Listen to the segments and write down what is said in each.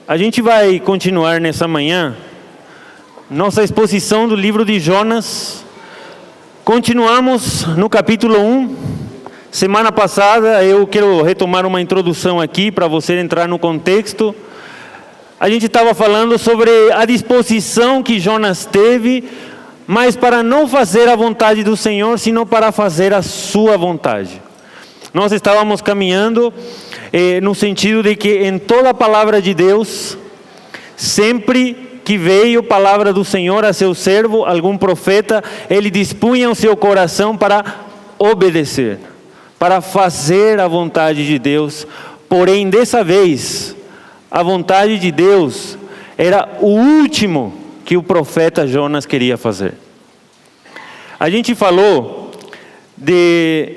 A gente vai continuar nessa manhã nossa exposição do livro de Jonas. Continuamos no capítulo 1. Semana passada eu quero retomar uma introdução aqui para você entrar no contexto. A gente estava falando sobre a disposição que Jonas teve, mas para não fazer a vontade do Senhor, sino para fazer a sua vontade. Nós estávamos caminhando no sentido de que em toda a palavra de Deus, sempre que veio palavra do Senhor a seu servo, algum profeta, ele dispunha o seu coração para obedecer, para fazer a vontade de Deus. Porém, dessa vez, a vontade de Deus era o último que o profeta Jonas queria fazer. A gente falou de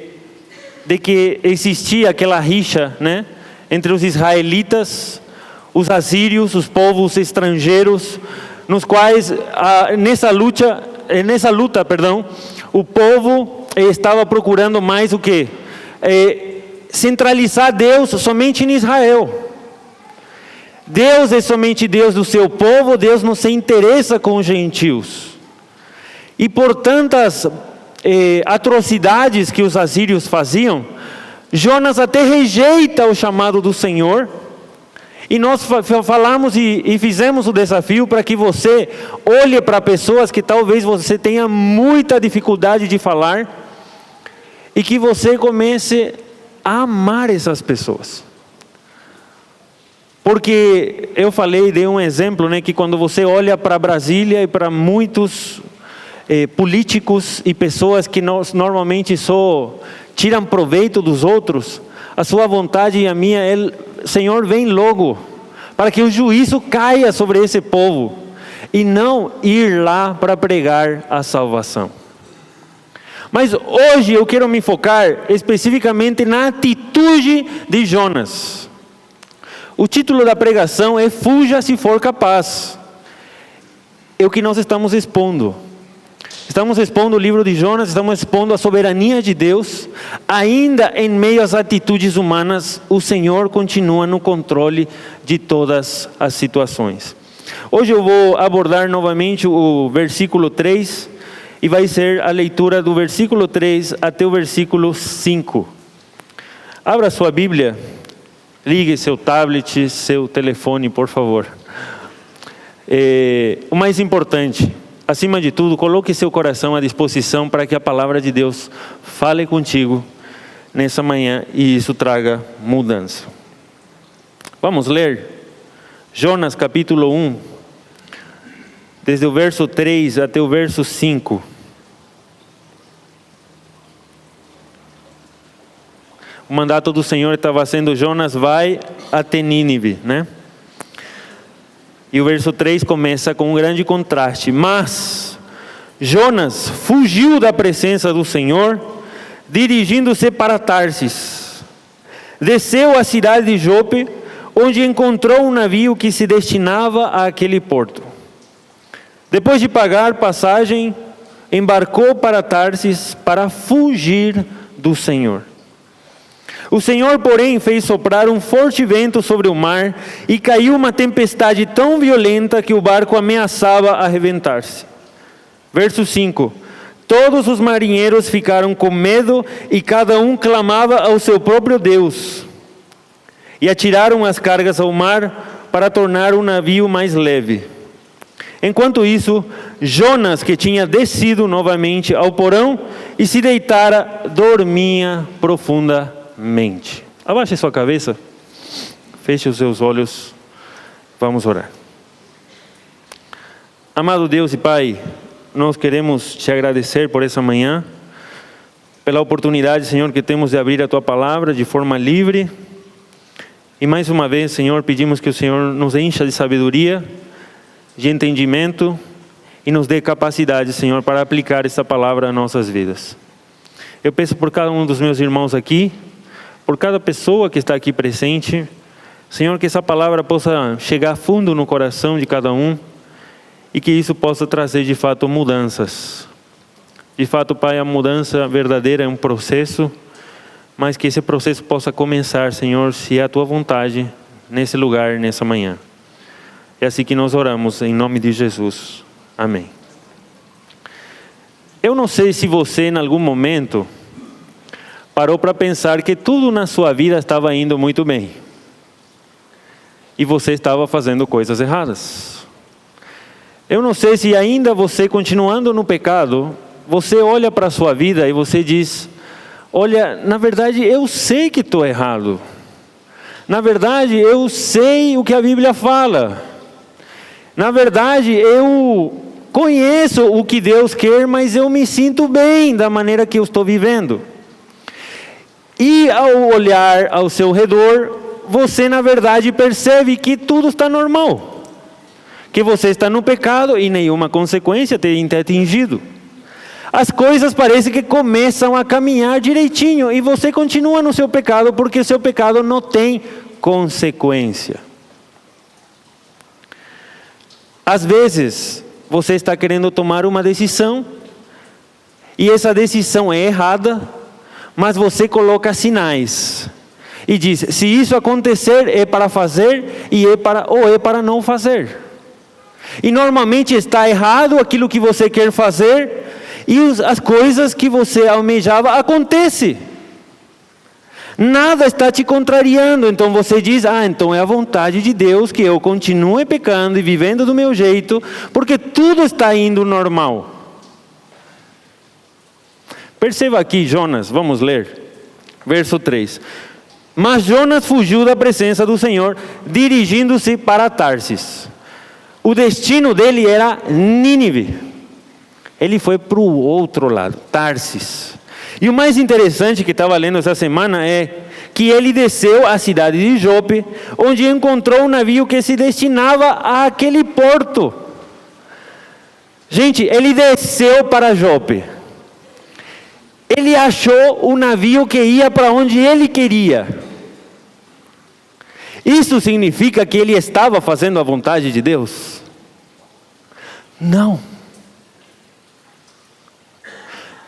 que existia aquela rixa, né, entre os israelitas, os assírios, os povos estrangeiros, nos quais nessa luta, o povo estava procurando mais o quê? Centralizar Deus somente em Israel. Deus é somente Deus do seu povo, Deus não se interessa com os gentios. E por tantas atrocidades que os assírios faziam, Jonas até rejeita o chamado do Senhor. E nós falamos e fizemos o desafio para que você olhe para pessoas que talvez você tenha muita dificuldade de falar, e que você comece a amar essas pessoas. Porque eu dei um exemplo, né, que quando você olha para Brasília e para muitos políticos e pessoas que normalmente só tiram proveito dos outros, a sua vontade e a minha é: Senhor, vem logo, para que o juízo caia sobre esse povo, e não ir lá para pregar a salvação. Mas hoje eu quero me focar especificamente na atitude de Jonas. O título da pregação é Fuja se for capaz. É o que nós estamos expondo. Estamos expondo o livro de Jonas, estamos expondo a soberania de Deus. Ainda em meio às atitudes humanas, o Senhor continua no controle de todas as situações. Hoje eu vou abordar novamente o versículo 3, e vai ser a leitura do versículo 3 até o versículo 5. Abra sua Bíblia, ligue seu tablet, seu telefone, por favor. O mais importante, acima de tudo, coloque seu coração à disposição para que a palavra de Deus fale contigo nessa manhã e isso traga mudança. Vamos ler Jonas capítulo 1, desde o verso 3 até o verso 5. O mandato do Senhor estava sendo: Jonas, vai até Nínive, né? E o verso 3 começa com um grande contraste. Mas Jonas fugiu da presença do Senhor, dirigindo-se para Tarsis. Desceu à cidade de Jope, onde encontrou um navio que se destinava àquele porto. Depois de pagar passagem, embarcou para Tarsis para fugir do Senhor. O Senhor, porém, fez soprar um forte vento sobre o mar, e caiu uma tempestade tão violenta que o barco ameaçava arrebentar-se. Verso 5. Todos os marinheiros ficaram com medo, e cada um clamava ao seu próprio Deus. E atiraram as cargas ao mar para tornar o navio mais leve. Enquanto isso, Jonas, que tinha descido novamente ao porão e se deitara, dormia profundamente. Abaixe sua cabeça, feche os seus olhos, vamos orar. Amado Deus e Pai, nós queremos te agradecer por essa manhã, pela oportunidade, Senhor, que temos de abrir a Tua palavra de forma livre. E mais uma vez, Senhor, pedimos que o Senhor nos encha de sabedoria, de entendimento, e nos dê capacidade, Senhor, para aplicar essa palavra às nossas vidas. Eu peço por cada um dos meus irmãos aqui, por cada pessoa que está aqui presente, Senhor, que essa palavra possa chegar fundo no coração de cada um, e que isso possa trazer de fato mudanças. De fato, Pai, a mudança verdadeira é um processo, mas que esse processo possa começar, Senhor, se é a Tua vontade, nesse lugar, nessa manhã. É assim que nós oramos, em nome de Jesus. Amém. Eu não sei se você, em algum momento, parou para pensar que tudo na sua vida estava indo muito bem. E você estava fazendo coisas erradas. Eu não sei se ainda você, continuando no pecado, você olha para a sua vida e você diz: olha, na verdade eu sei que estou errado. Na verdade eu sei o que a Bíblia fala. Na verdade eu conheço o que Deus quer, mas eu me sinto bem da maneira que eu estou vivendo. E ao olhar ao seu redor, você na verdade percebe que tudo está normal. Que você está no pecado e nenhuma consequência tem te atingido. As coisas parecem que começam a caminhar direitinho e você continua no seu pecado porque o seu pecado não tem consequência. Às vezes, você está querendo tomar uma decisão e essa decisão é errada, mas você coloca sinais e diz: se isso acontecer é para fazer ou é para não fazer. E normalmente está errado aquilo que você quer fazer e as coisas que você almejava acontecem. Nada está te contrariando, então você diz: então é a vontade de Deus que eu continue pecando e vivendo do meu jeito, porque tudo está indo normal. Perceba aqui Jonas, vamos ler, verso 3. Mas Jonas fugiu da presença do Senhor, dirigindo-se para Tarsis. O destino dele era Nínive. Ele foi para o outro lado, Tarsis. E o mais interessante que estava lendo essa semana é que ele desceu à cidade de Jope, onde encontrou um navio que se destinava àquele porto. Gente, ele desceu para Jope. Ele achou o navio que ia para onde ele queria. Isso significa que ele estava fazendo a vontade de Deus? Não.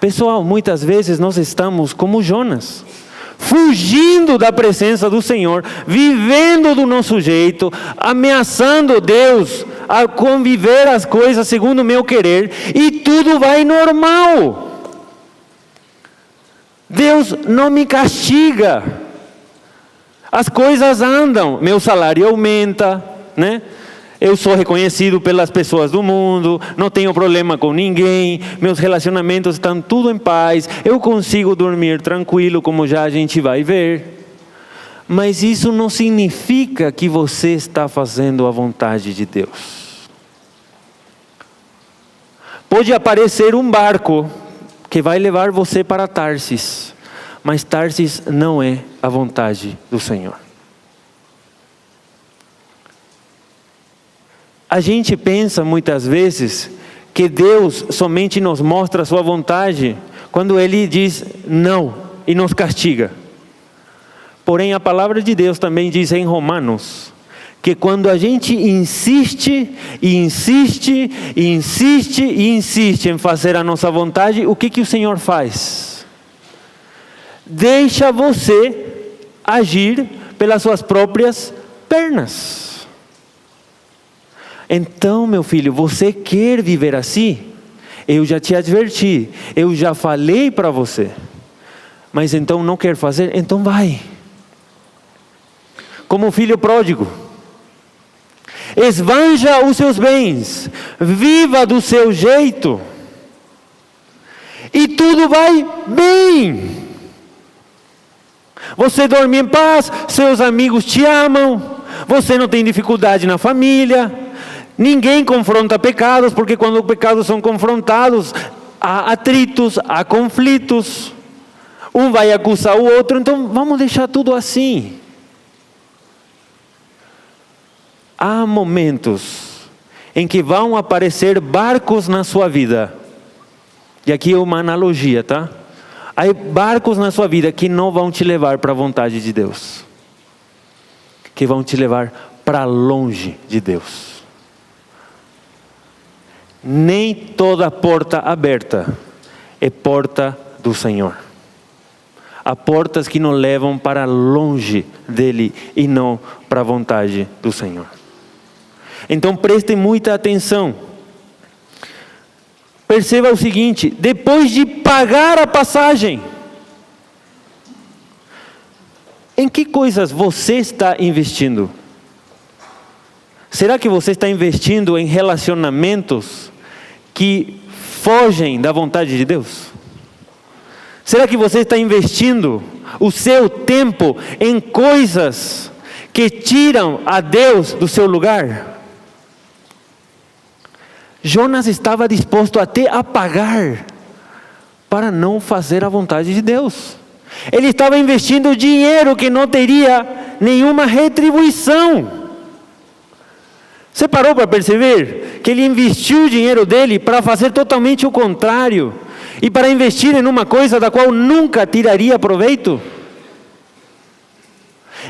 Pessoal, muitas vezes nós estamos como Jonas, fugindo da presença do Senhor, vivendo do nosso jeito, ameaçando Deus a conviver as coisas segundo o meu querer, e tudo vai normal. Deus não me castiga, as coisas andam, meu salário aumenta, né? Eu sou reconhecido pelas pessoas do mundo, não tenho problema com ninguém, meus relacionamentos estão tudo em paz, eu consigo dormir tranquilo, como já a gente vai ver. Mas isso não significa que você está fazendo a vontade de Deus. Pode aparecer um barco que vai levar você para Tarsis, mas Tarsis não é a vontade do Senhor. A gente pensa muitas vezes que Deus somente nos mostra a sua vontade quando Ele diz não e nos castiga. Porém, a palavra de Deus também diz em Romanos que quando a gente insiste e insiste e insiste e insiste em fazer a nossa vontade, o que o Senhor faz? Deixa você agir pelas suas próprias pernas. Então, meu filho, você quer viver assim? Eu já te adverti, eu já falei para você. Mas então não quer fazer? Então vai. Como o filho pródigo. Esbanja os seus bens, viva do seu jeito, e tudo vai bem. Você dorme em paz, seus amigos te amam, você não tem dificuldade na família, ninguém confronta pecados, porque quando os pecados são confrontados, há atritos, há conflitos, um vai acusar o outro, então vamos deixar tudo assim. Há momentos em que vão aparecer barcos na sua vida, e aqui é uma analogia, tá? Há barcos na sua vida que não vão te levar para a vontade de Deus, que vão te levar para longe de Deus. Nem toda porta aberta é porta do Senhor. Há portas que nos levam para longe dele e não para a vontade do Senhor. Então preste muita atenção. Perceba o seguinte: depois de pagar a passagem, em que coisas você está investindo? Será que você está investindo em relacionamentos que fogem da vontade de Deus? Será que você está investindo o seu tempo em coisas que tiram a Deus do seu lugar? Jonas estava disposto até a pagar para não fazer a vontade de Deus. Ele estava investindo dinheiro que não teria nenhuma retribuição. Você parou para perceber que ele investiu o dinheiro dele para fazer totalmente o contrário e para investir em uma coisa da qual nunca tiraria proveito?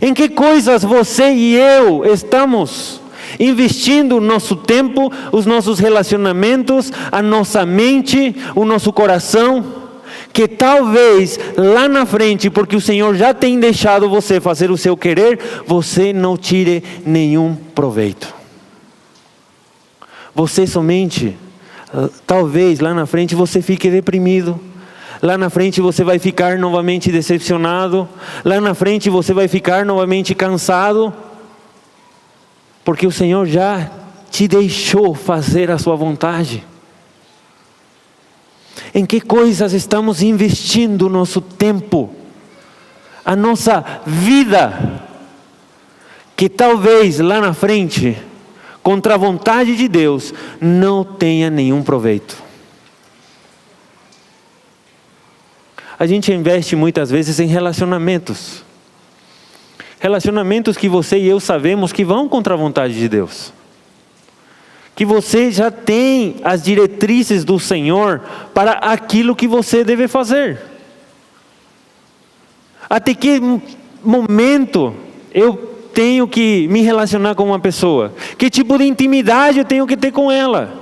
Em que coisas você e eu estamos investindo o nosso tempo, os nossos relacionamentos, a nossa mente, o nosso coração, que talvez lá na frente, porque o Senhor já tem deixado você fazer o seu querer, você não tire nenhum proveito? Você somente, talvez lá na frente você fique deprimido, lá na frente você vai ficar novamente decepcionado, lá na frente você vai ficar novamente cansado, porque o Senhor já te deixou fazer a sua vontade. Em que coisas estamos investindo o nosso tempo, a nossa vida, que talvez lá na frente, contra a vontade de Deus, não tenha nenhum proveito? A gente investe muitas vezes em relacionamentos. Relacionamentos que você e eu sabemos que vão contra a vontade de Deus. Que você já tem as diretrizes do Senhor para aquilo que você deve fazer. Até que momento eu tenho que me relacionar com uma pessoa? Que tipo de intimidade eu tenho que ter com ela?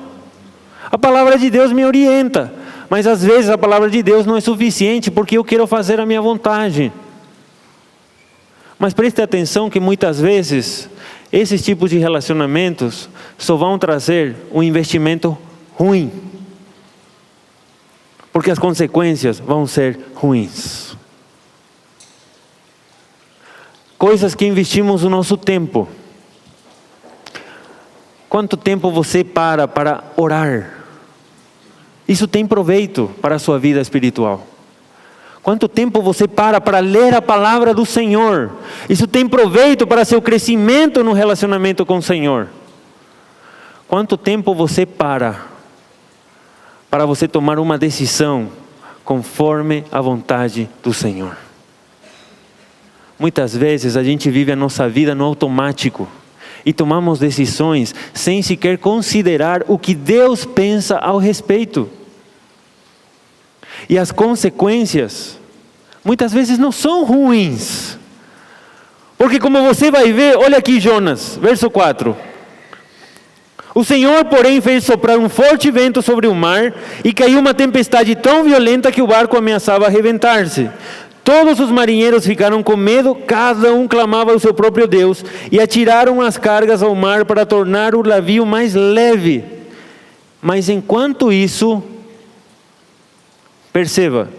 A palavra de Deus me orienta, mas às vezes a palavra de Deus não é suficiente porque eu quero fazer a minha vontade. Mas preste atenção que muitas vezes esses tipos de relacionamentos só vão trazer um investimento ruim, porque as consequências vão ser ruins. Coisas que investimos o nosso tempo. Quanto tempo você para orar? Isso tem proveito para a sua vida espiritual. Quanto tempo você para ler a palavra do Senhor? Isso tem proveito para seu crescimento no relacionamento com o Senhor. Quanto tempo você para você tomar uma decisão conforme a vontade do Senhor? Muitas vezes a gente vive a nossa vida no automático e tomamos decisões sem sequer considerar o que Deus pensa ao respeito. E as consequências muitas vezes não são ruins, porque como você vai ver, olha aqui Jonas, verso 4. O Senhor, porém, fez soprar um forte vento sobre o mar e caiu uma tempestade tão violenta que o barco ameaçava arrebentar-se. Todos os marinheiros ficaram com medo, cada um clamava ao seu próprio Deus e atiraram as cargas ao mar para tornar o navio mais leve. Mas enquanto isso, perceba,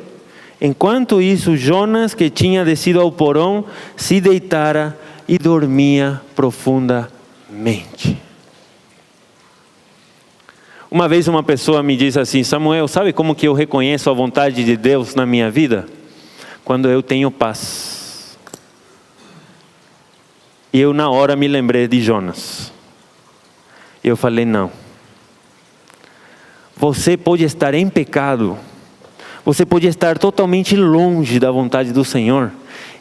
enquanto isso Jonas, que tinha descido ao porão, se deitara e dormia profundamente. Uma vez uma pessoa me disse assim: Samuel, sabe como que eu reconheço a vontade de Deus na minha vida? Quando eu tenho paz. E eu na hora me lembrei de Jonas. Eu falei: não. Você pode estar em pecado. Você pode estar totalmente longe da vontade do Senhor.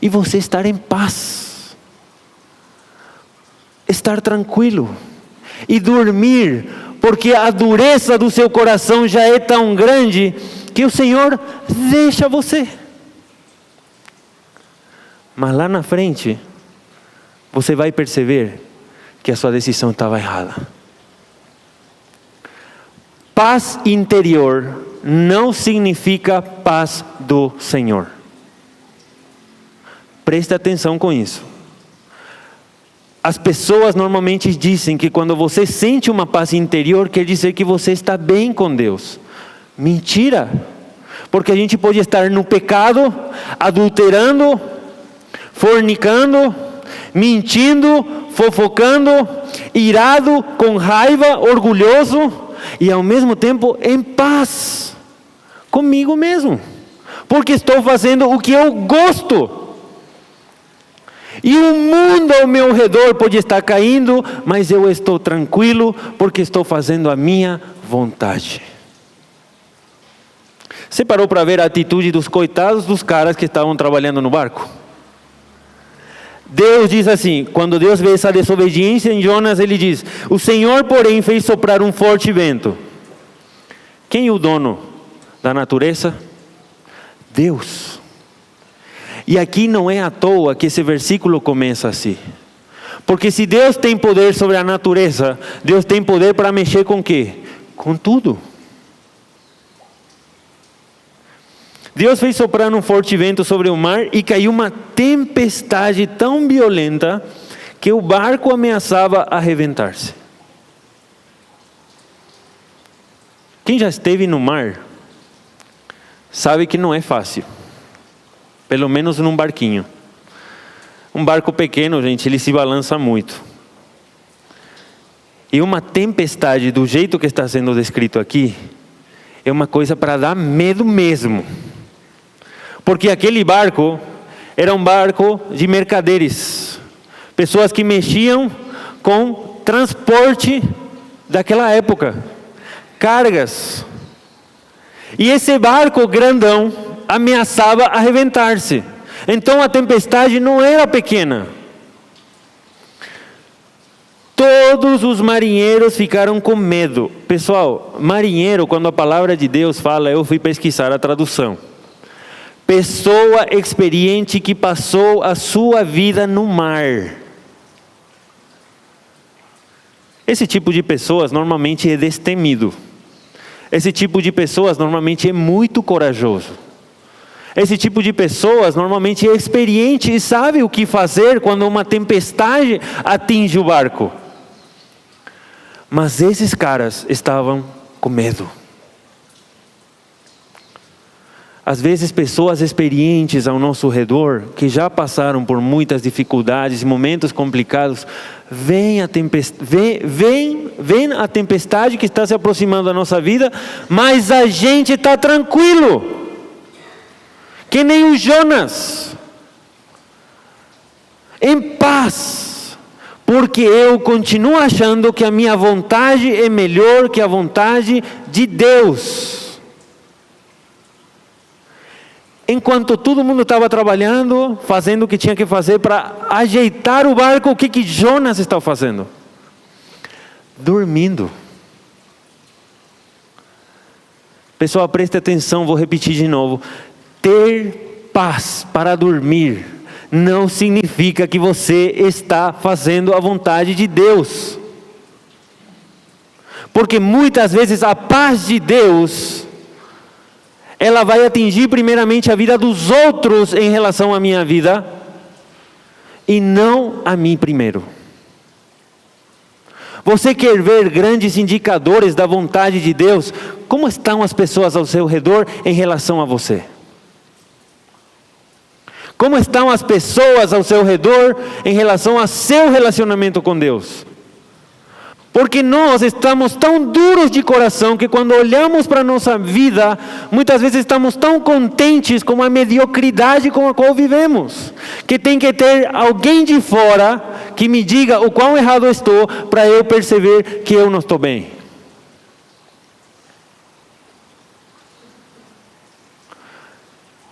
E você estar em paz. Estar tranquilo. E dormir. Porque a dureza do seu coração já é tão grande que o Senhor deixa você. Mas lá na frente, você vai perceber que a sua decisão estava errada. Paz interior não significa paz do Senhor. Preste atenção com isso. As pessoas normalmente dizem que quando você sente uma paz interior, quer dizer que você está bem com Deus. Mentira! Porque a gente pode estar no pecado, adulterando, fornicando, mentindo, fofocando, irado, com raiva, orgulhoso e ao mesmo tempo em paz comigo mesmo, porque estou fazendo o que eu gosto. E o mundo ao meu redor pode estar caindo, mas eu estou tranquilo porque estou fazendo a minha vontade. Você parou para ver a atitude dos coitados dos caras que estavam trabalhando no barco? Deus diz assim, quando Deus vê essa desobediência em Jonas, ele diz: o Senhor, porém, fez soprar um forte vento. Quem é o dono da natureza? Deus. E aqui não é à toa que esse versículo começa assim. Porque se Deus tem poder sobre a natureza, Deus tem poder para mexer com o quê? Com tudo. Deus fez soprar um forte vento sobre o mar e caiu uma tempestade tão violenta que o barco ameaçava arrebentar-se. Quem já esteve no mar sabe que não é fácil. Pelo menos num barquinho. Um barco pequeno, gente, ele se balança muito. E uma tempestade do jeito que está sendo descrito aqui é uma coisa para dar medo mesmo. Porque aquele barco era um barco de mercaderes. Pessoas que mexiam com transporte daquela época. Cargas. E esse barco grandão ameaçava arrebentar-se. Então a tempestade não era pequena. Todos os marinheiros ficaram com medo. Pessoal, marinheiro, quando a palavra de Deus fala, eu fui pesquisar a tradução. Pessoa experiente que passou a sua vida no mar. Esse tipo de pessoas normalmente é destemido. Esse tipo de pessoas normalmente é muito corajoso. Esse tipo de pessoas normalmente é experiente e sabe o que fazer quando uma tempestade atinge o barco. Mas esses caras estavam com medo. Às vezes pessoas experientes ao nosso redor, que já passaram por muitas dificuldades e momentos complicados, veem a tempestade que está se aproximando da nossa vida, mas a gente está tranquilo, que nem o Jonas, em paz, porque eu continuo achando que a minha vontade é melhor que a vontade de Deus. Enquanto todo mundo estava trabalhando, fazendo o que tinha que fazer para ajeitar o barco, o que Jonas estava fazendo? Dormindo. Pessoal, preste atenção, vou repetir de novo. Ter paz para dormir não significa que você está fazendo a vontade de Deus. Porque muitas vezes a paz de Deus, ela vai atingir primeiramente a vida dos outros em relação à minha vida, e não a mim primeiro. Você quer ver grandes indicadores da vontade de Deus? Como estão as pessoas ao seu redor em relação a você? Como estão as pessoas ao seu redor em relação a seu relacionamento com Deus? Porque nós estamos tão duros de coração que quando olhamos para a nossa vida, muitas vezes estamos tão contentes com a mediocridade com a qual vivemos, que tem que ter alguém de fora que me diga o quão errado eu estou para eu perceber que eu não estou bem.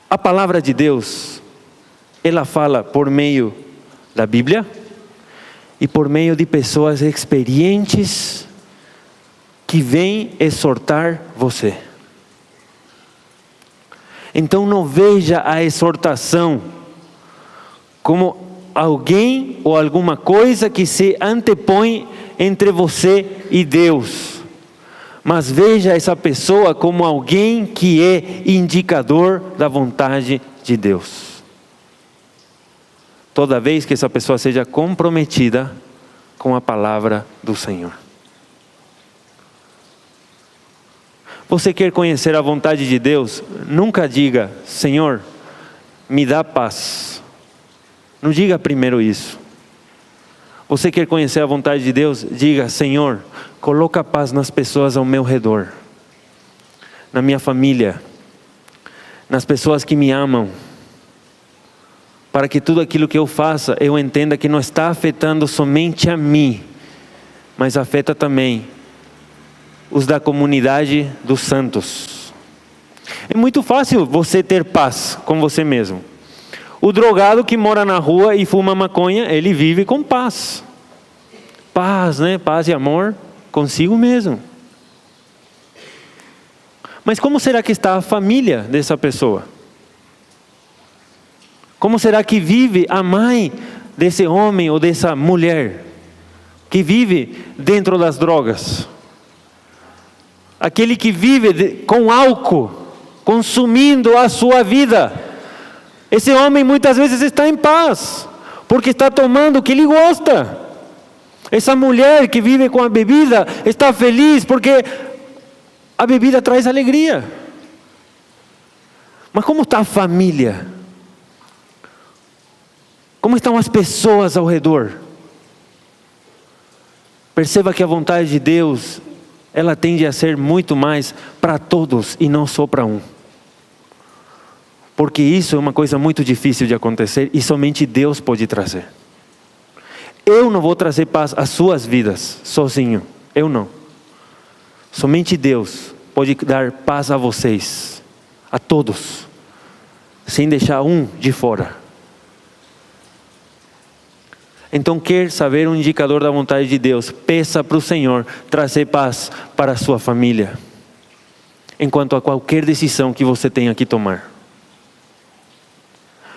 A palavra de Deus, ela fala por meio da Bíblia, e por meio de pessoas experientes que vêm exortar você. Então não veja a exortação como alguém ou alguma coisa que se antepõe entre você e Deus. Mas veja essa pessoa como alguém que é indicador da vontade de Deus. Toda vez que essa pessoa seja comprometida com a palavra do Senhor. Você quer conhecer a vontade de Deus? Nunca diga, Senhor, me dá paz. Não diga primeiro isso. Você quer conhecer a vontade de Deus? Diga, Senhor, coloca paz nas pessoas ao meu redor, na minha família, nas pessoas que me amam, para que tudo aquilo que eu faça, eu entenda que não está afetando somente a mim, mas afeta também os da comunidade dos santos. É muito fácil você ter paz com você mesmo. O drogado que mora na rua e fuma maconha, ele vive com paz. Paz, né? Paz e amor consigo mesmo. Mas como será que está a família dessa pessoa? Como será que vive a mãe desse homem ou dessa mulher que vive dentro das drogas? Aquele que vive com álcool, consumindo a sua vida. Esse homem muitas vezes está em paz, porque está tomando o que ele gosta. Essa mulher que vive com a bebida está feliz, porque a bebida traz alegria. Mas como está a família? Como estão as pessoas ao redor? Perceba que a vontade de Deus, ela tende a ser muito mais para todos e não só para um. Porque isso é uma coisa muito difícil de acontecer e somente Deus pode trazer. Eu não vou trazer paz às suas vidas sozinho. Eu não. Somente Deus pode dar paz a vocês, a todos, sem deixar um de fora. Então, quer saber um indicador da vontade de Deus? Peça para o Senhor trazer paz para a sua família, enquanto a qualquer decisão que você tenha que tomar.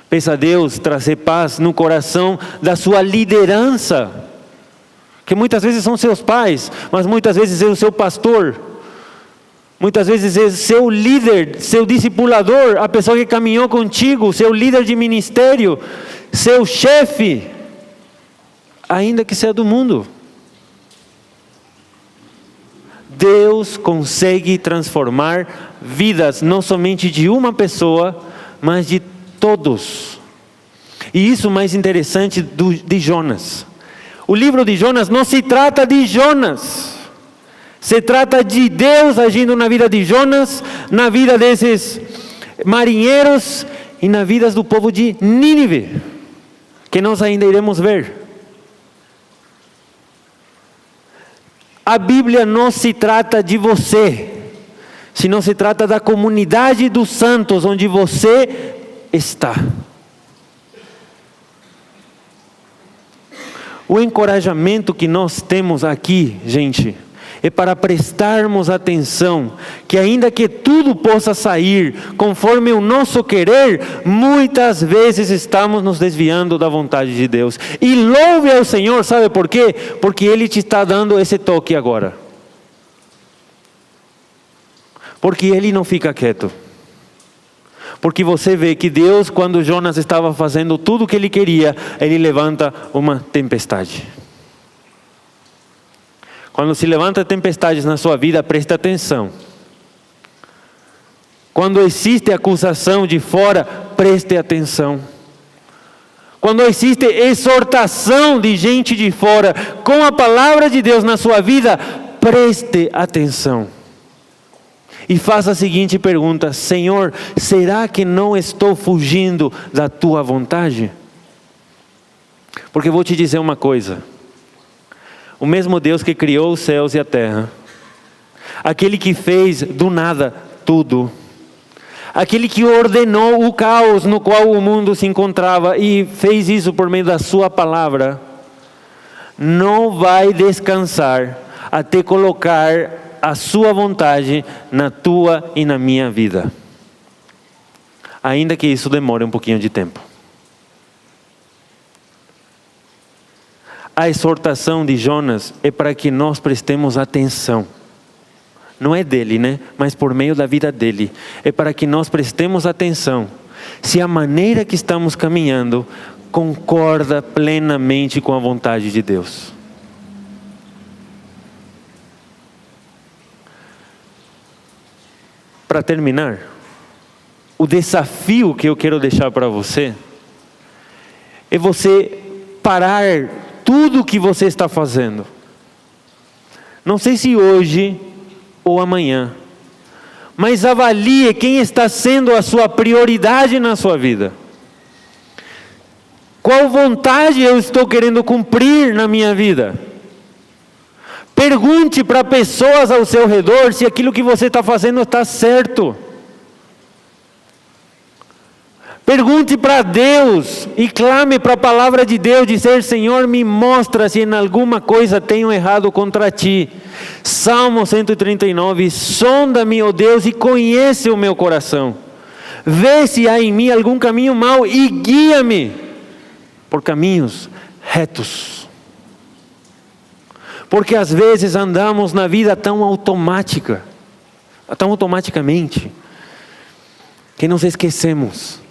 Peça a Deus trazer paz no coração da sua liderança, que muitas vezes são seus pais, mas muitas vezes é o seu pastor, muitas vezes é seu líder, seu discipulador, a pessoa que caminhou contigo, seu líder de ministério, seu chefe, ainda que seja do mundo. Deus consegue transformar vidas, não somente de uma pessoa, mas de todos. E isso mais interessante de Jonas. O livro de Jonas não se trata de Jonas. Se trata de Deus agindo na vida de Jonas, na vida desses marinheiros e na vida do povo de Nínive, que nós ainda iremos ver. A Bíblia não se trata de você, senão se trata da comunidade dos santos, onde você está. O encorajamento que nós temos aqui, gente, é para prestarmos atenção, que ainda que tudo possa sair conforme o nosso querer, muitas vezes estamos nos desviando da vontade de Deus. E louve ao Senhor, sabe por quê? Porque Ele te está dando esse toque agora. Porque Ele não fica quieto. Porque você vê que Deus, quando Jonas estava fazendo tudo o que ele queria, Ele levanta uma tempestade. Quando se levanta tempestades na sua vida, preste atenção. Quando existe acusação de fora, preste atenção. Quando existe exortação de gente de fora, com a palavra de Deus na sua vida, preste atenção. E faça a seguinte pergunta: Senhor, será que não estou fugindo da Tua vontade? Porque vou te dizer uma coisa. O mesmo Deus que criou os céus e a terra, aquele que fez do nada tudo, aquele que ordenou o caos no qual o mundo se encontrava e fez isso por meio da Sua palavra, não vai descansar até colocar a Sua vontade na tua e na minha vida, ainda que isso demore um pouquinho de tempo. A exortação de Jonas é para que nós prestemos atenção. Não é dele, né? Mas por meio da vida dele. É para que nós prestemos atenção se a maneira que estamos caminhando concorda plenamente com a vontade de Deus. para terminar, o desafio que eu quero deixar para você é você parar tudo o que você está fazendo. Não sei se hoje ou amanhã, mas avalie quem está sendo a sua prioridade na sua vida. Qual vontade eu estou querendo cumprir na minha vida? Pergunte para pessoas ao seu redor se aquilo que você está fazendo está certo. Pergunte para Deus e clame para a palavra de Deus, dizer: Senhor, me mostra se em alguma coisa tenho errado contra Ti. Salmo 139, sonda-me, ó Deus, e conhece o meu coração. Vê se há em mim algum caminho mau e guia-me por caminhos retos. Porque às vezes andamos na vida tão automaticamente, que nos esquecemos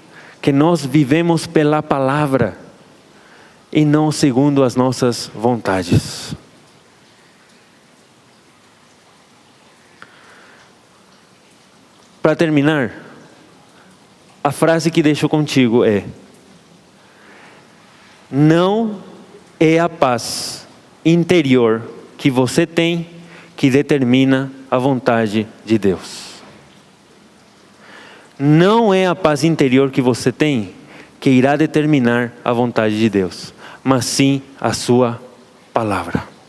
que nós vivemos pela palavra e não segundo as nossas vontades. Para terminar, a frase que deixo contigo é: não é a paz interior que você tem que determina a vontade de Deus. Não é a paz interior que você tem que irá determinar a vontade de Deus, mas sim a sua palavra.